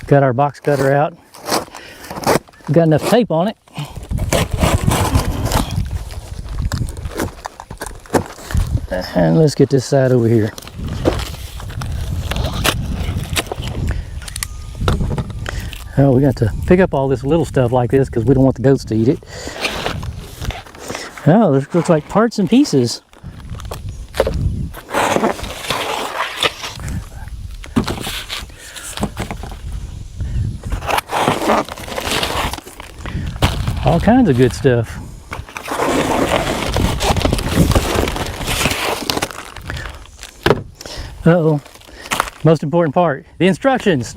Got our box cutter out. We've got enough tape on it. And let's get this side over here. Oh, we got to pick up all this little stuff like this because we don't want the goats to eat it. Oh, this looks like parts and pieces. All kinds of good stuff. Uh-oh. Most important part, the instructions.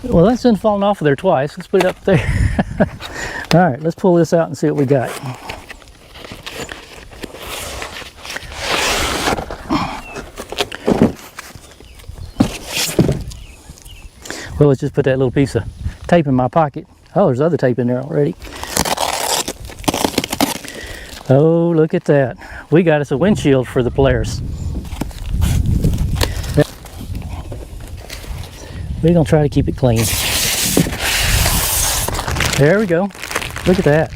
Well, that sun's fallen off of there twice. Let's put it up there. All right, let's pull this out and see what we got. Well, let's just put that little piece of tape in my pocket. Oh, there's other tape in there already. Oh, look at that. We got us a windshield for the Polaris. We're going to try to keep it clean. There we go. Look at that.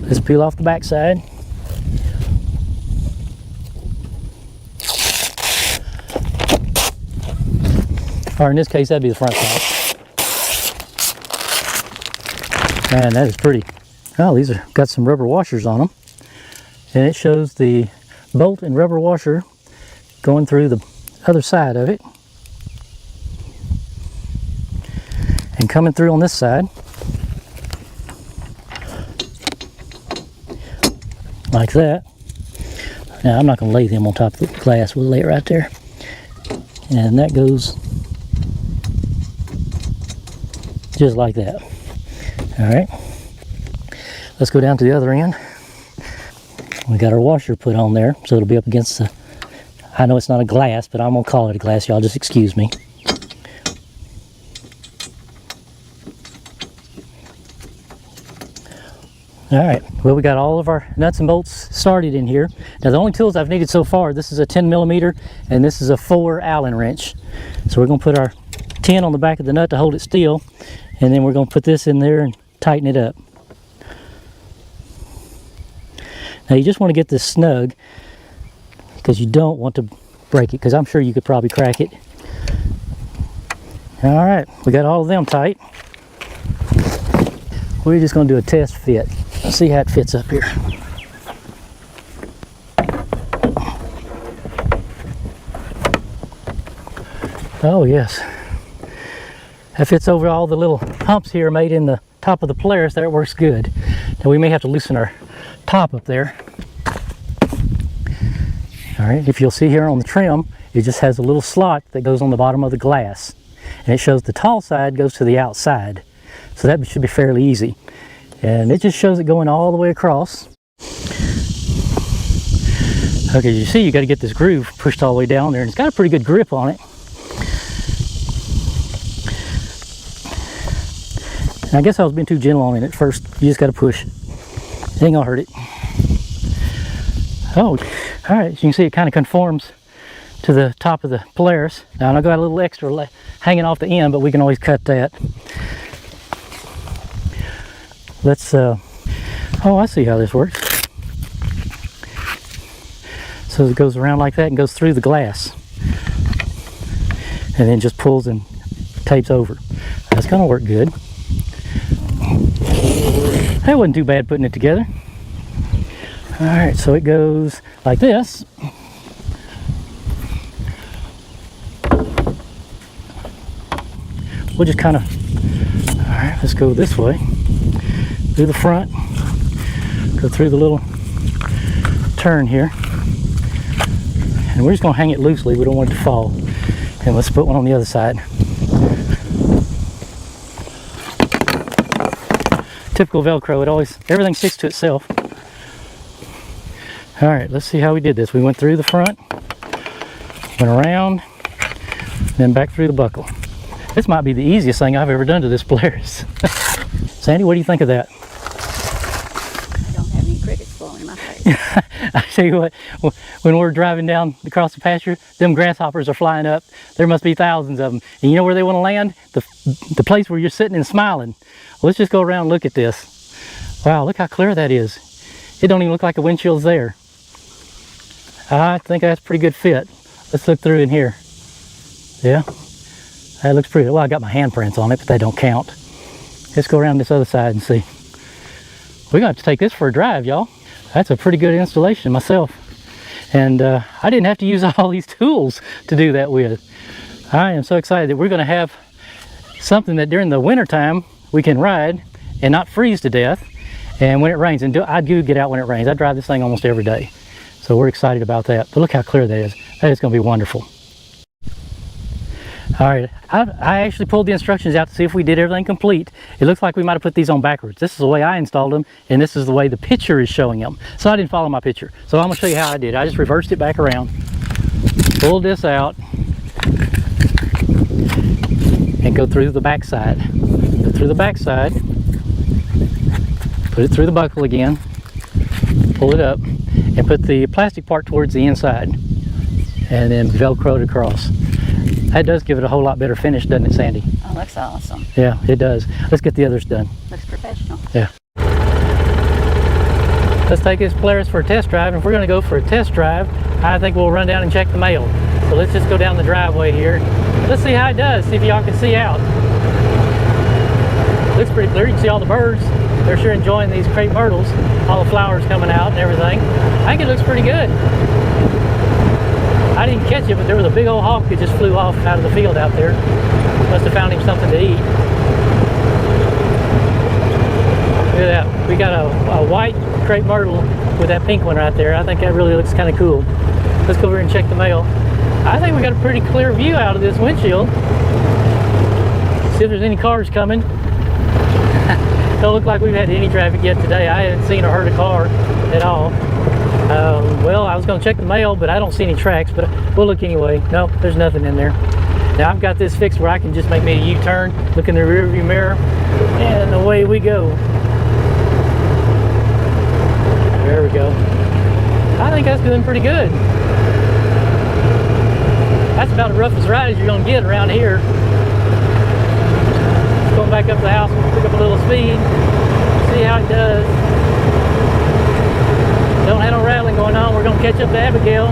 Let's peel off the back side. Or in this case, that'd be the front side. Man, that is pretty. Oh, these are got some rubber washers on them. And it shows the bolt and rubber washer going through the other side of it. And coming through on this side. Like that. Now, I'm not going to lay them on top of the glass. We'll lay it right there. And that goes just like that. All right. Let's go down to the other end. We got our washer put on there, so it'll be up against the, I know it's not a glass, but I'm gonna call it a glass, y'all just excuse me. All right, well, we got all of our nuts and bolts started in here. Now, the only tools I've needed so far, this is a 10mm and this is a 4 Allen wrench. So we're gonna put our 10 on the back of the nut to hold it still, and then we're gonna put this in there and tighten it up. Now, you just want to get this snug because you don't want to break it, because I'm sure you could probably crack it. All right, we got all of them tight. We're just going to do a test fit. Let's see how it fits up here. Oh yes, that fits over all the little humps here made in the top of the Polaris. That works good. Now we may have to loosen our top up there. All right, if you'll see here on the trim, it just has a little slot that goes on the bottom of the glass, and it shows the tall side goes to the outside, so that should be fairly easy. And it just shows it going all the way across. Okay, as you see, you got to get this groove pushed all the way down there, and it's got a pretty good grip on it. And I guess I was being too gentle on it at first. You just got to push. It ain't gonna hurt it. Oh, all right, as you can see, it kind of conforms to the top of the Polaris. Now, I've got a little extra hanging off the end, but we can always cut that. Let's, oh, I see how this works. So it goes around like that and goes through the glass. And then just pulls and tapes over. That's gonna work good. That wasn't too bad putting it together. All right, so it goes like this. We'll just kind of, all right, let's go this way. Through the front, go through the little turn here. And we're just gonna hang it loosely, we don't want it to fall. And let's put one on the other side. Typical Velcro, it always, everything sticks to itself. All right, let's see how we did this. We went through the front, went around, then back through the buckle. This might be the easiest thing I've ever done to this Polaris. Sandy, what do you think of that? I don't have any credit for blowing in my face. I tell you what, when we're driving down across the pasture, them grasshoppers are flying up. There must be thousands of them. And you know where they want to land? The place where you're sitting and smiling. Well, let's just go around and look at this. Wow, look how clear that is. It don't even look like the windshield's there. I think that's a pretty good fit. Let's look through in here. Yeah, that looks pretty. Well, I got my handprints on it, but they don't count. Let's go around this other side and see. We're gonna have to take this for a drive, y'all. That's a pretty good installation myself. And I didn't have to use all these tools to do that with. I am so excited that we're gonna have something that during the winter time we can ride and not freeze to death. And when it rains, and I do get out when it rains. I drive this thing almost every day. So we're excited about that. But look how clear that is. That is gonna be wonderful. All right, I actually pulled the instructions out to see if we did everything complete. It looks like we might have put these on backwards. This is the way I installed them, and this is the way the picture is showing them. So I didn't follow my picture. So I'm gonna show you how I did. I just reversed it back around, pulled this out, and go through the back side. Go through the back side, put it through the buckle again, pull it up, and put the plastic part towards the inside, and then Velcro it across. That does give it a whole lot better finish, doesn't it, Sandy? Oh, looks awesome. Yeah, it does. Let's get the others done. Looks professional. Yeah. Let's take this Polaris for a test drive. If we're going to go for a test drive, I think we'll run down and check the mail. So let's just go down the driveway here. Let's see how it does, see if y'all can see out. Looks pretty clear. You can see all the birds. They're sure enjoying these crepe myrtles, all the flowers coming out and everything. I think it looks pretty good. I didn't catch it, but there was a big old hawk that just flew off out of the field out there. Must have found him something to eat. Look at that. We got a white crepe myrtle with that pink one right there. I think that really looks kind of cool. Let's go over and check the mail. I think we got a pretty clear view out of this windshield. See if there's any cars coming. Don't look like we've had any traffic yet today. I haven't seen or heard a car at all. Well, I was going to check the mail, but I don't see any tracks, but we'll look anyway. Nope, there's nothing in there. Now I've got this fixed where I can just make me a U-turn, look in the rear view mirror, and away we go. There we go. I think that's doing pretty good. That's about the roughest ride as you're going to get around here. Going back up to the house, pick up a little speed, see how it does. Don't have no rattling going on. We're going to catch up to Abigail.